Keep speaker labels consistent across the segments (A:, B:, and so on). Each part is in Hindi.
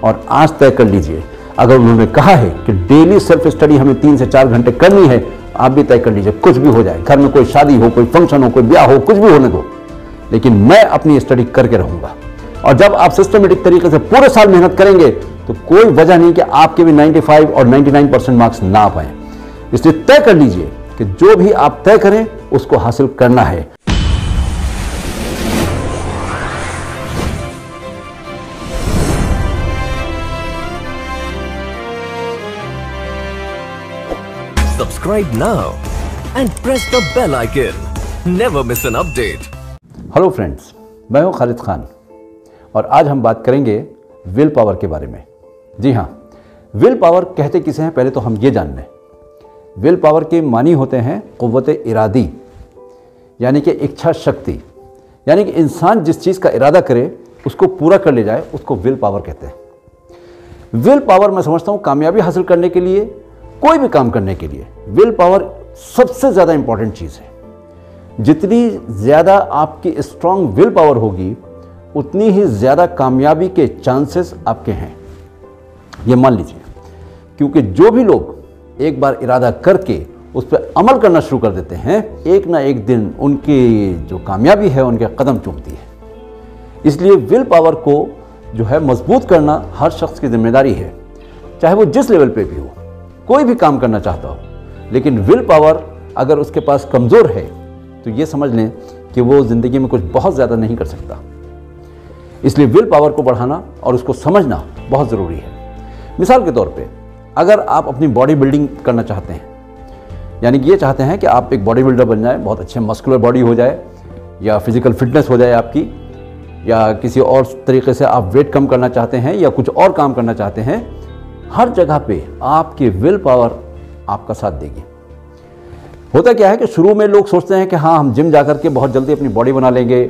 A: और आज तय कर लीजिए, अगर उन्होंने कहा है कि डेली सेल्फ स्टडी हमें 3 से 4 घंटे करनी है, आप भी तय कर लीजिए, कुछ भी हो जाए, घर में कोई शादी हो, कोई फंक्शन हो, कोई ब्याह हो, कुछ भी होने दो, लेकिन मैं अपनी स्टडी करके रहूंगा। और जब आप सिस्टमेटिक तरीके से पूरे साल मेहनत करेंगे तो कोई वजह नहीं कि आपके भी 95 और 99% मार्क्स ना आ पाए। इसलिए तय कर लीजिए कि जो भी आप तय करें उसको हासिल करना है।
B: Subscribe now and press the bell icon. Never miss an update.
A: Hello friends, मैं हूं खालिद खान और आज हम बात करेंगे विल पावर के बारे में। जी हाँ, विल पावर कहते किसे हैं पहले तो हम ये जान लें। विल पावर के मानी होते हैं क़ुव्वत इरादी, यानी कि इच्छा शक्ति, यानी कि इंसान जिस चीज़ का इरादा करे उसको पूरा कर ले जाए, उसको विल पावर कहते हैं। विल पावर मैं समझता हूँ कामयाबी हासिल करने के लिए, कोई भी काम करने के लिए विल पावर सबसे ज़्यादा इंपॉर्टेंट चीज़ है। जितनी ज़्यादा आपकी स्ट्रांग विल पावर होगी उतनी ही ज़्यादा कामयाबी के चांसेस आपके हैं, ये मान लीजिए। क्योंकि जो भी लोग एक बार इरादा करके उस पर अमल करना शुरू कर देते हैं, एक ना एक दिन उनकी जो कामयाबी है उनके कदम चूमती है। इसलिए विल पावर को जो है मजबूत करना हर शख्स की जिम्मेदारी है, चाहे वो जिस लेवल पे भी हो, कोई भी काम करना चाहता हो। लेकिन विल पावर अगर उसके पास कमज़ोर है तो ये समझ लें कि वो ज़िंदगी में कुछ बहुत ज़्यादा नहीं कर सकता। इसलिए विल पावर को बढ़ाना और उसको समझना बहुत ज़रूरी है। मिसाल के तौर पे अगर आप अपनी बॉडी बिल्डिंग करना चाहते हैं, यानी कि ये चाहते हैं कि आप एक बॉडी बिल्डर बन जाए, बहुत अच्छे मस्कुलर बॉडी हो जाए, या फिजिकल फिटनेस हो जाए आपकी, या किसी और तरीके से आप वेट कम करना चाहते हैं या कुछ और काम करना चाहते हैं, हर जगह पे आपकी विल पावर आपका साथ देगी। होता क्या है कि शुरू में लोग सोचते हैं कि हाँ, हम जिम जाकर के बहुत जल्दी अपनी बॉडी बना लेंगे,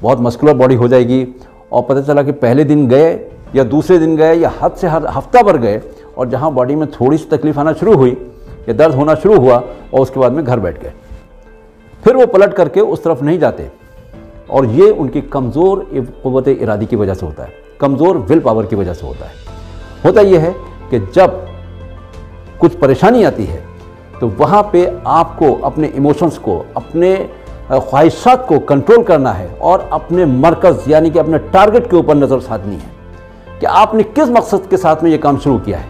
A: बहुत मस्कुलर बॉडी हो जाएगी, और पता चला कि पहले दिन गए या दूसरे दिन गए या हद से हफ्ता भर गए और जहाँ बॉडी में थोड़ी सी तकलीफ आना शुरू हुई या दर्द होना शुरू हुआ और उसके बाद में घर बैठ गए, फिर वो पलट करके उस तरफ नहीं जाते। और ये उनकी कमज़ोर क़ुव्वत इरादी की वजह से होता है, कमज़ोर विल पावर की वजह से होता है। होता यह है कि जब कुछ परेशानी आती है तो वहाँ पे आपको अपने इमोशंस को, अपने ख्वाहिशात को कंट्रोल करना है और अपने मरकज़ यानी कि अपने टारगेट के ऊपर नज़र साधनी है कि आपने किस मकसद के साथ में ये काम शुरू किया है।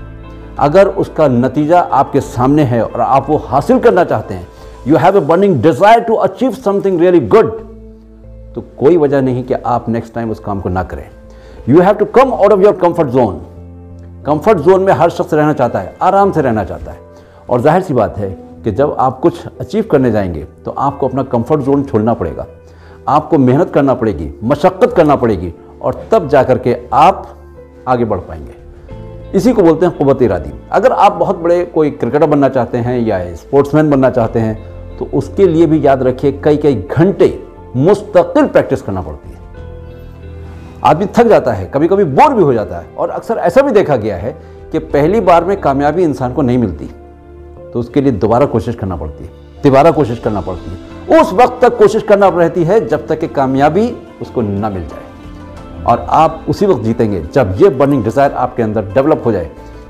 A: अगर उसका नतीजा आपके सामने है और आप वो हासिल करना चाहते हैं, you have a burning desire to achieve something really good, तो कोई वजह नहीं कि आप नेक्स्ट टाइम उस काम को ना करें। You have to come out of your comfort zone. Comfort zone में हर शख्स रहना चाहता है, आराम से रहना चाहता है, और जाहिर सी बात है कि जब आप कुछ अचीव करने जाएंगे तो आपको अपना कंफर्ट जोन छोड़ना पड़ेगा, आपको मेहनत करना पड़ेगी, मशक्क़त करना पड़ेगी, और तब जाकर के आप आगे बढ़ पाएंगे। इसी को बोलते हैं क़ुव्वत इरादी। अगर आप बहुत बड़े कोई क्रिकेटर बनना चाहते हैं या स्पोर्ट्समैन बनना चाहते हैं तो उसके लिए भी याद रखिए कई कई घंटे मुस्तकिल प्रैक्टिस करना पड़ती है। आदमी थक जाता है, कभी कभी बोर भी हो जाता है, और अक्सर ऐसा भी देखा गया है कि पहली बार में कामयाबी इंसान को नहीं मिलती तो उसके लिए दोबारा कोशिश करना पड़ती है, तिबारा कोशिश करना पड़ती है। उस वक्त तक कोशिश करना रहती है जब तक कि कामयाबी उसको ना मिल जाए, और आप उसी वक्त जीतेंगे जब ये बर्निंग डिज़ायर आपके अंदर डेवलप हो जाए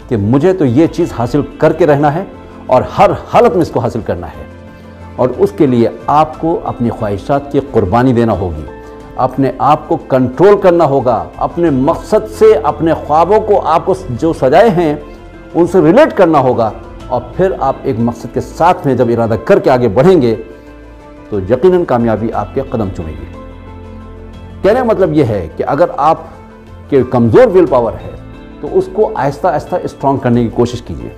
A: कि मुझे तो ये चीज़ हासिल करके रहना है और हर हालत में इसको हासिल करना है। और उसके लिए आपको अपनी ख्वाहिशात की कुर्बानी देना होगी, अपने आप को कंट्रोल करना होगा, अपने मकसद से, अपने ख्वाबों को आपको जो सजाए हैं उनसे रिलेट करना होगा, और फिर आप एक मकसद के साथ में जब इरादा करके आगे बढ़ेंगे तो यकीनन कामयाबी आपके कदम चूमेगी। कहने का मतलब यह है कि अगर आप के कमज़ोर विल पावर है तो उसको आहिस्ता आहिस्ता स्ट्रॉन्ग करने की कोशिश कीजिए।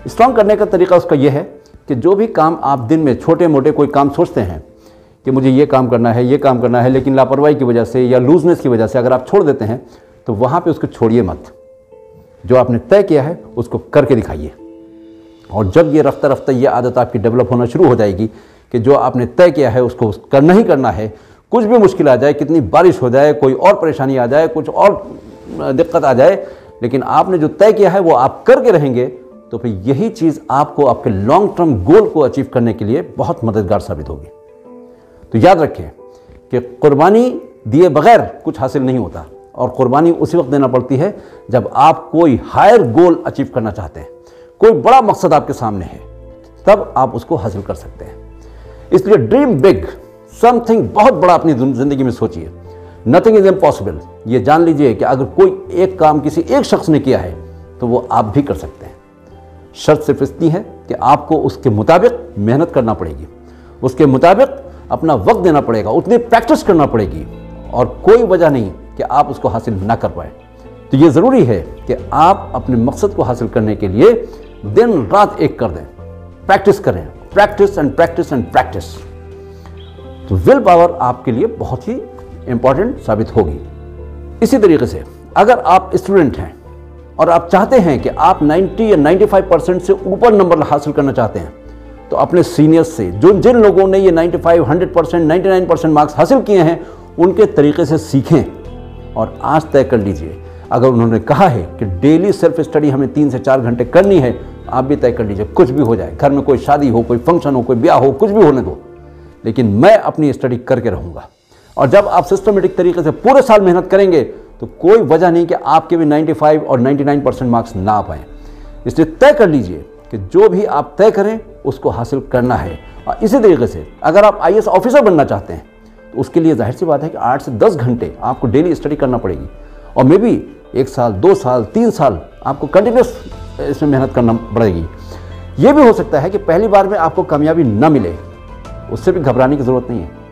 A: स्ट्रॉन्ग करने का तरीका उसका यह है कि जो भी काम आप दिन में छोटे मोटे कोई काम सोचते हैं कि मुझे ये काम करना है, ये काम करना है, लेकिन लापरवाही की वजह से या लूजनेस की वजह से अगर आप छोड़ देते हैं तो वहाँ पे उसको छोड़िए मत। जो आपने तय किया है उसको करके दिखाइए, और जब ये रफ्ता रफ्ता ये आदत आपकी डेवलप होना शुरू हो जाएगी कि जो आपने तय किया है उसको करना ही करना है, कुछ भी मुश्किल आ जाए, कितनी बारिश हो जाए, कोई और परेशानी आ जाए, कुछ और दिक्कत आ जाए, लेकिन आपने जो तय किया है वो आप करके रहेंगे, तो फिर यही चीज़ आपको आपके लॉन्ग टर्म गोल को अचीव करने के लिए बहुत मददगार साबित होगी। तो याद रखें कि कुर्बानी दिए बगैर कुछ हासिल नहीं होता, और कुर्बानी उसी वक्त देना पड़ती है जब आप कोई हायर गोल अचीव करना चाहते हैं, कोई बड़ा मकसद आपके सामने है, तब आप उसको हासिल कर सकते हैं। इसलिए ड्रीम बिग, समथिंग बहुत बड़ा अपनी जिंदगी में सोचिए। Nothing is impossible. ये जान लीजिए कि अगर कोई एक काम किसी एक शख्स ने किया है तो वो आप भी कर सकते हैं। शर्त सिर्फ इतनी है कि आपको उसके मुताबिक मेहनत करना पड़ेगी, उसके मुताबिक अपना वक्त देना पड़ेगा, उतनी प्रैक्टिस करना पड़ेगी, और कोई वजह नहीं कि आप उसको हासिल ना कर पाए। तो ये ज़रूरी है कि आप अपने मकसद को हासिल करने के लिए दिन रात एक कर दें, प्रैक्टिस करें, practice and practice and practice. तो विल पावर आपके लिए बहुत ही इंपॉर्टेंट साबित होगी। इसी तरीके से अगर आप स्टूडेंट हैं और आप चाहते हैं कि आप 90 या 95% से ऊपर नंबर हासिल करना चाहते हैं, तो अपने सीनियर्स से, जिन लोगों ने ये 95, 100%, 99% मार्क्स हासिल किए हैं, उनके तरीके से सीखें और आज तय कर लीजिए। अगर उन्होंने कहा है कि डेली सेल्फ स्टडी हमें 3 से 4 घंटे करनी है, आप भी तय कर लीजिए, कुछ भी हो जाए, घर में कोई शादी हो, कोई फंक्शन हो, कोई ब्याह हो, कुछ भी होने दो, लेकिन मैं अपनी स्टडी करके रहूँगा। और जब आप सिस्टमेटिक तरीके से पूरे साल मेहनत करेंगे तो कोई वजह नहीं कि आपके भी 95 और 99% मार्क्स ना आ पाएँ। इसलिए तय कर लीजिए कि जो भी आप तय करें उसको हासिल करना है। और इसी तरीके से अगर आप IAS ऑफिसर बनना चाहते हैं तो उसके लिए जाहिर सी बात है कि 8 से 10 घंटे आपको डेली स्टडी करना पड़ेगी, और मे बी 1 साल, 2 साल, 3 साल आपको कंटिन्यूस इसमें मेहनत करना पड़ेगी। ये भी हो सकता है कि पहली बार में आपको कामयाबी न मिले, उससे भी घबराने की ज़रूरत नहीं है।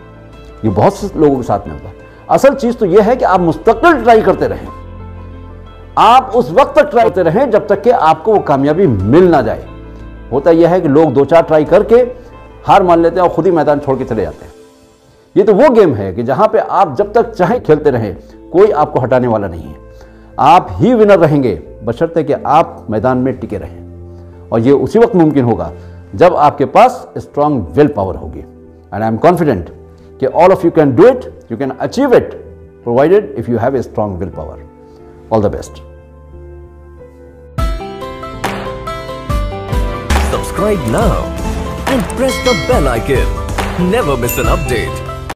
A: ये बहुत से लोगों के साथ में होता है। असल चीज़ तो यह है कि आप मुस्तकिल ट्राई करते रहें, आप उस वक्त तक ट्राई करते रहें जब तक कि आपको वो कामयाबी मिल ना जाए। होता यह है कि लोग 2-4 ट्राई करके हार मान लेते हैं और खुद ही मैदान छोड़ के चले जाते हैं। ये तो वो गेम है कि जहां पे आप जब तक चाहे खेलते रहें, कोई आपको हटाने वाला नहीं है। आप ही विनर रहेंगे बशर्ते कि आप मैदान में टिके रहें, और ये उसी वक्त मुमकिन होगा जब आपके पास स्ट्रांग विल पावर होगी। एंड आई एम कॉन्फिडेंट कि all of you can do it, you can achieve it, provided if you have a strong will power. All the best.
B: Subscribe now and press the bell icon. Never miss an update.